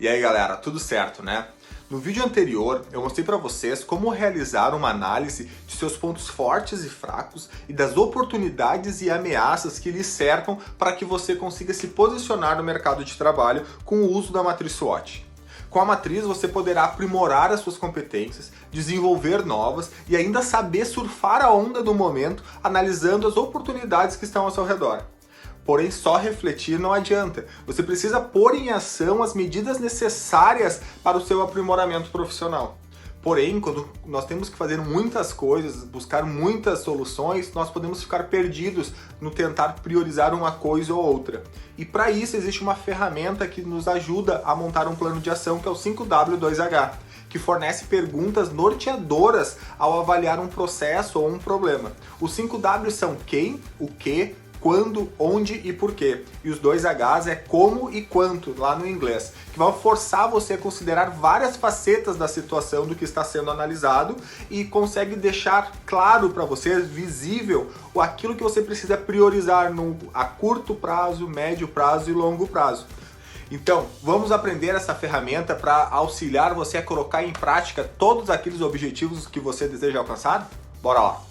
E aí galera, tudo certo, né? No vídeo anterior eu mostrei para vocês como realizar uma análise de seus pontos fortes e fracos e das oportunidades e ameaças que lhe cercam para que você consiga se posicionar no mercado de trabalho com o uso da matriz SWOT. Com a matriz você poderá aprimorar as suas competências, desenvolver novas e ainda saber surfar a onda do momento analisando as oportunidades que estão ao seu redor. Porém, só refletir não adianta. Você precisa pôr em ação as medidas necessárias para o seu aprimoramento profissional. Porém, quando nós temos que fazer muitas coisas, buscar muitas soluções, nós podemos ficar perdidos no tentar priorizar uma coisa ou outra. E para isso existe uma ferramenta que nos ajuda a montar um plano de ação, que é o 5W2H, que fornece perguntas norteadoras ao avaliar um processo ou um problema. Os 5W são quem, o que, quando, onde e porquê. E os 2Hs é como e quanto, lá no inglês, que vão forçar você a considerar várias facetas da situação do que está sendo analisado e consegue deixar claro para você, visível, aquilo que você precisa priorizar a curto prazo, médio prazo e longo prazo. Então, vamos aprender essa ferramenta para auxiliar você a colocar em prática todos aqueles objetivos que você deseja alcançar? Bora lá!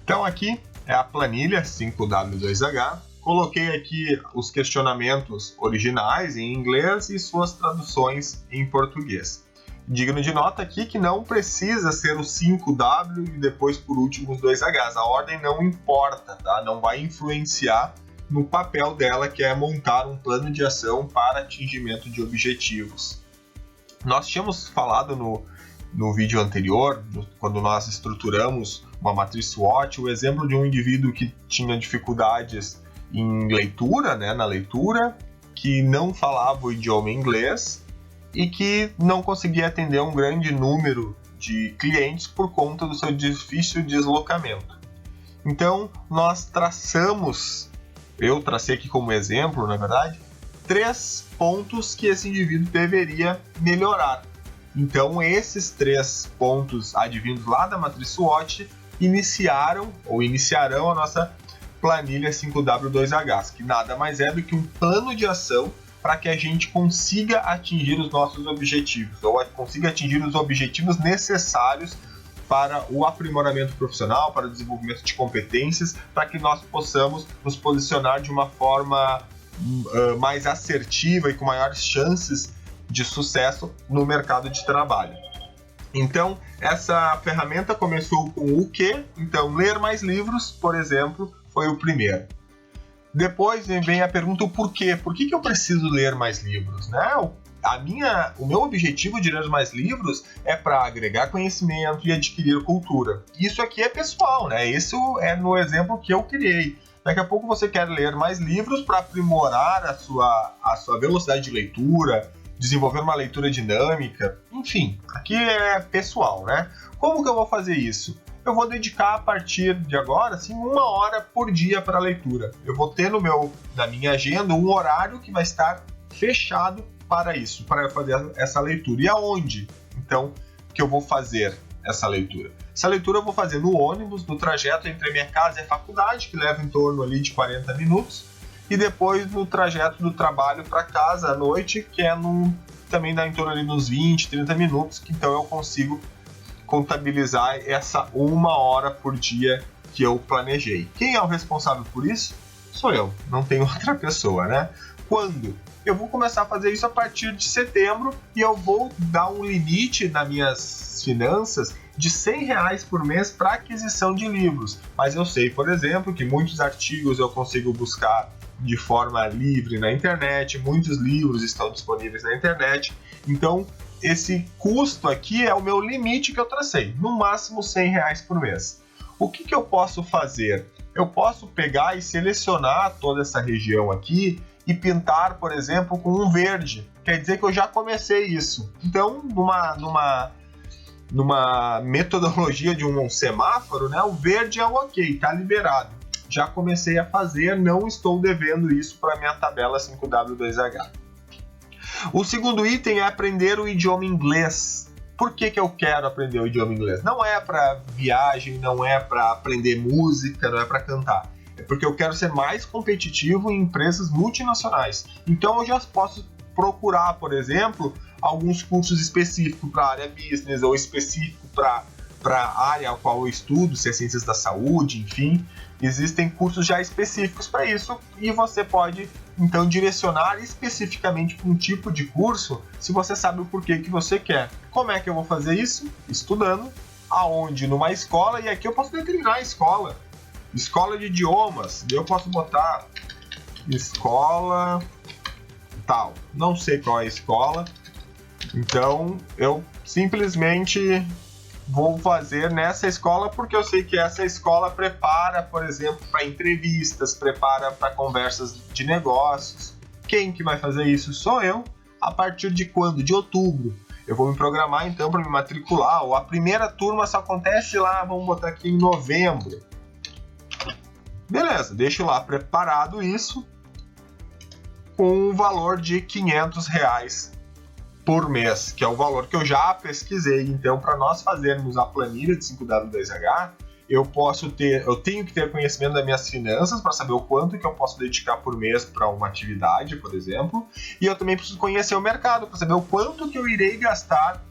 Então aqui é a planilha 5W2H. Coloquei aqui os questionamentos originais em inglês e suas traduções em português. Digno de nota aqui que não precisa ser o 5W e depois por último os 2Hs. A ordem não importa, tá? Não vai influenciar no papel dela, que é montar um plano de ação para atingimento de objetivos. Nós tínhamos falado no vídeo anterior, quando nós estruturamos uma matriz SWOT, o exemplo de um indivíduo que tinha dificuldades em leitura, na leitura, que não falava o idioma inglês e que não conseguia atender um grande número de clientes por conta do seu difícil deslocamento. Então, eu tracei aqui como exemplo, na verdade, 3 pontos que esse indivíduo deveria melhorar. Então, esses 3 pontos advindos lá da matriz SWOT iniciarão a nossa planilha 5W2H, que nada mais é do que um plano de ação para que a gente consiga atingir os nossos objetivos, ou consiga atingir os objetivos necessários para o aprimoramento profissional, para o desenvolvimento de competências, para que nós possamos nos posicionar de uma forma mais assertiva e com maiores chances de sucesso no mercado de trabalho. Então, essa ferramenta começou com o que? Então, ler mais livros, por exemplo, foi o primeiro. Depois vem a pergunta o porquê. Por que eu preciso ler mais livros? O meu objetivo de ler mais livros é para agregar conhecimento e adquirir cultura. Isso aqui é pessoal, Isso é no exemplo que eu criei. Daqui a pouco você quer ler mais livros para aprimorar a sua velocidade de leitura, desenvolver uma leitura dinâmica, enfim, aqui é pessoal, Como que eu vou fazer isso? Eu vou dedicar a partir de agora, 1 hora por dia para a leitura. Eu vou ter na minha agenda um horário que vai estar fechado para isso, para eu fazer essa leitura. E aonde, então, que eu vou fazer essa leitura? Essa leitura eu vou fazer no ônibus, no trajeto entre a minha casa e a faculdade, que leva em torno ali de 40 minutos, e depois no trajeto do trabalho para casa à noite, que também dá em torno ali dos 20, 30 minutos, que então eu consigo contabilizar essa 1 hora por dia que eu planejei. Quem é o responsável por isso? Sou eu, não tem outra pessoa, Quando? Eu vou começar a fazer isso a partir de setembro e eu vou dar um limite nas minhas finanças de R$100 por mês para aquisição de livros. Mas eu sei, por exemplo, que muitos artigos eu consigo buscar de forma livre na internet, muitos livros estão disponíveis na internet, então esse custo aqui é o meu limite que eu tracei, no máximo R$100 por mês. O que eu posso fazer? Eu posso pegar e selecionar toda essa região aqui e pintar, por exemplo, com um verde, quer dizer que eu já comecei isso. Então, numa metodologia de um semáforo, o verde é o ok, está liberado. Já comecei a fazer, não estou devendo isso para minha tabela 5W2H. O segundo item é aprender o idioma inglês. Por que eu quero aprender o idioma inglês? Não é para viagem, não é para aprender música, não é para cantar. É porque eu quero ser mais competitivo em empresas multinacionais. Então eu já posso procurar, por exemplo, alguns cursos específicos para a área business ou específico para a área a qual eu estudo, se é ciências da saúde, enfim. Existem cursos já específicos para isso e você pode, então, direcionar especificamente para um tipo de curso se você sabe o porquê que você quer. Como é que eu vou fazer isso? Estudando. Aonde? Numa escola, e aqui eu posso determinar a escola. Escola de idiomas, eu posso botar escola tal. Não sei qual é a escola, então eu simplesmente vou fazer nessa escola porque eu sei que essa escola prepara, por exemplo, para entrevistas, prepara para conversas de negócios. Quem que vai fazer isso? Sou eu. A partir de quando? De outubro. Eu vou me programar então para me matricular. Ou a primeira turma só acontece lá, vamos botar aqui em novembro. Beleza, deixo lá preparado isso com um valor de R$500 por mês, que é o valor que eu já pesquisei. Então, para nós fazermos a planilha de 5W2H, eu tenho que ter conhecimento das minhas finanças para saber o quanto que eu posso dedicar por mês para uma atividade, por exemplo, e eu também preciso conhecer o mercado para saber o quanto que eu irei gastar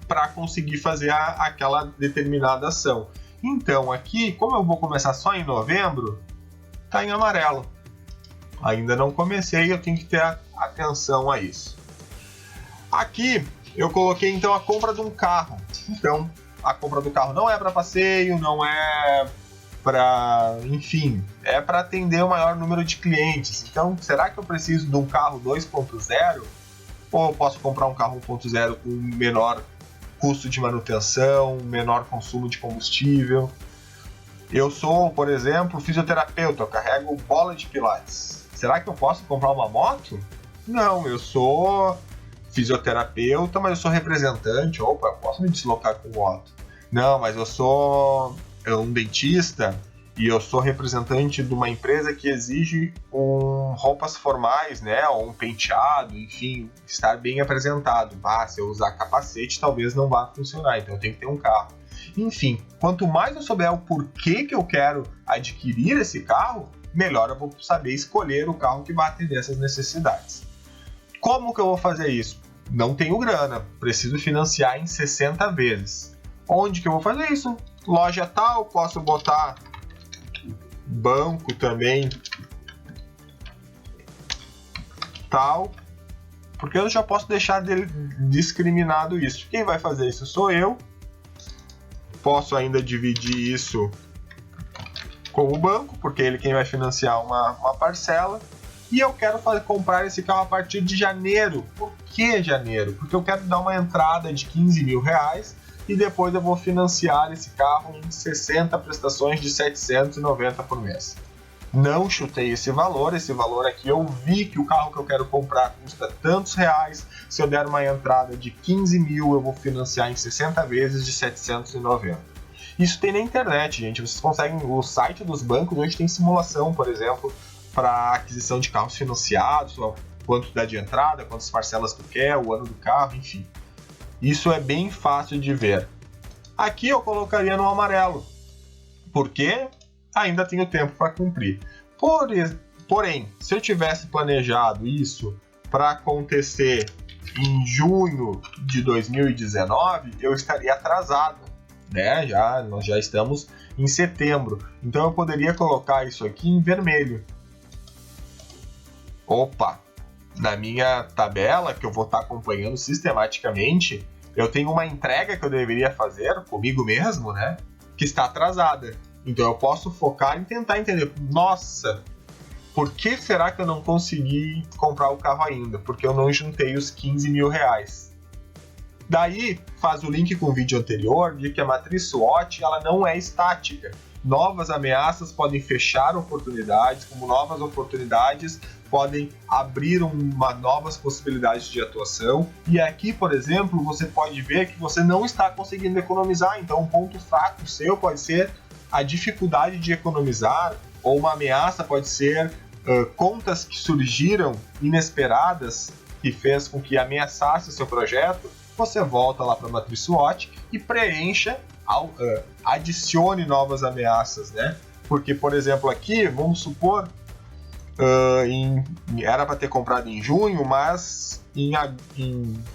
para conseguir fazer aquela determinada ação. Então, aqui, como eu vou começar só em novembro, está em amarelo. Ainda não comecei, eu tenho que ter atenção a isso. Aqui, eu coloquei então a compra de um carro. Então, a compra do carro não é para passeio, não é para, enfim, é para atender o maior número de clientes. Então, será que eu preciso de um carro 2.0? Ou eu posso comprar um carro 1.0 com menor custo de manutenção, menor consumo de combustível? Eu sou, por exemplo, fisioterapeuta, eu carrego bola de pilates. Será que eu posso comprar uma moto? Não, eu sou fisioterapeuta, mas eu sou representante. Opa, eu posso me deslocar com moto. Não, mas eu sou um dentista e eu sou representante de uma empresa que exige roupas formais, né, ou um penteado, enfim, estar bem apresentado. Se eu usar capacete, talvez não vá funcionar, então eu tenho que ter um carro. Enfim, quanto mais eu souber o porquê que eu quero adquirir esse carro, melhor eu vou saber escolher o carro que vai atender essas necessidades. Como que eu vou fazer isso? Não tenho grana, preciso financiar em 60 vezes. Onde que eu vou fazer isso? Loja tal, posso botar banco também tal, porque eu já posso deixar discriminado isso. Quem vai fazer isso sou eu. Posso ainda dividir isso com o banco, porque ele quem vai financiar uma parcela. E eu quero comprar esse carro a partir de janeiro. Por que janeiro? Porque eu quero dar uma entrada de R$15.000 e depois eu vou financiar esse carro em 60 prestações de R$790 por mês. Não chutei esse valor aqui eu vi que o carro que eu quero comprar custa tantos reais. Se eu der uma entrada de 15.000, eu vou financiar em 60 vezes de 790. Isso tem na internet, gente. Vocês conseguem, o site dos bancos hoje tem simulação, por exemplo, para aquisição de carros financiados, quanto dá de entrada, quantas parcelas tu quer, o ano do carro, enfim. Isso é bem fácil de ver. Aqui eu colocaria no amarelo, porque ainda tenho tempo para cumprir. Porém, se eu tivesse planejado isso para acontecer em junho de 2019, eu estaria atrasado, né? Nós já estamos em setembro, então eu poderia colocar isso aqui em vermelho. Opa, na minha tabela, que eu vou estar acompanhando sistematicamente, eu tenho uma entrega que eu deveria fazer comigo mesmo, né? Que está atrasada. Então eu posso focar em tentar entender. Nossa, por que será que eu não consegui comprar o carro ainda? Porque eu não juntei os R$15.000. Daí faz o link com o vídeo anterior de que a matriz SWOT ela não é estática. Novas ameaças podem fechar oportunidades, como novas oportunidades podem abrir novas possibilidades de atuação. E aqui, por exemplo, você pode ver que você não está conseguindo economizar. Então, um ponto fraco seu pode ser a dificuldade de economizar, ou uma ameaça pode ser contas que surgiram inesperadas que fez com que ameaçasse o seu projeto. Você volta lá para a matriz SWOT e preencha, adicione novas ameaças, né? Porque, por exemplo, aqui, vamos supor, era para ter comprado em junho, mas em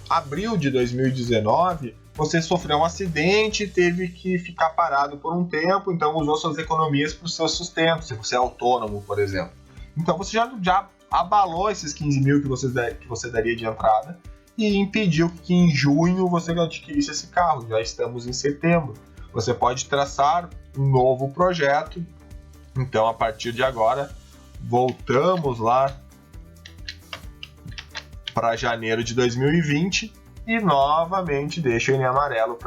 abril de 2019 você sofreu um acidente e teve que ficar parado por um tempo, então usou suas economias para o seu sustento, se você é autônomo, por exemplo. Então você já abalou esses 15 mil que você daria de entrada e impediu que em junho você adquirisse esse carro. Já estamos em setembro. Você pode traçar um novo projeto. Então, a partir de agora, voltamos lá para janeiro de 2020 e novamente deixo ele em amarelo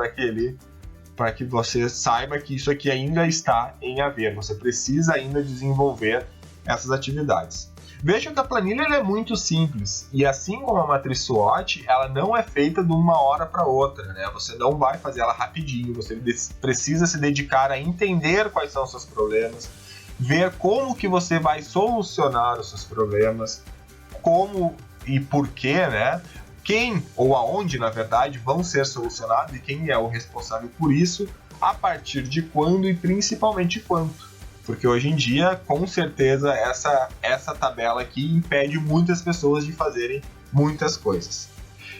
para que você saiba que isso aqui ainda está em haver. Você precisa ainda desenvolver essas atividades. Veja que a planilha é muito simples e assim como a matriz SWOT, ela não é feita de uma hora para outra, né? Você não vai fazer ela rapidinho, você precisa se dedicar a entender quais são os seus problemas, ver como que você vai solucionar os seus problemas, como e por quê, né? Quem ou aonde, na verdade, vão ser solucionados e quem é o responsável por isso, a partir de quando e principalmente quanto. Porque hoje em dia, com certeza, essa tabela aqui impede muitas pessoas de fazerem muitas coisas.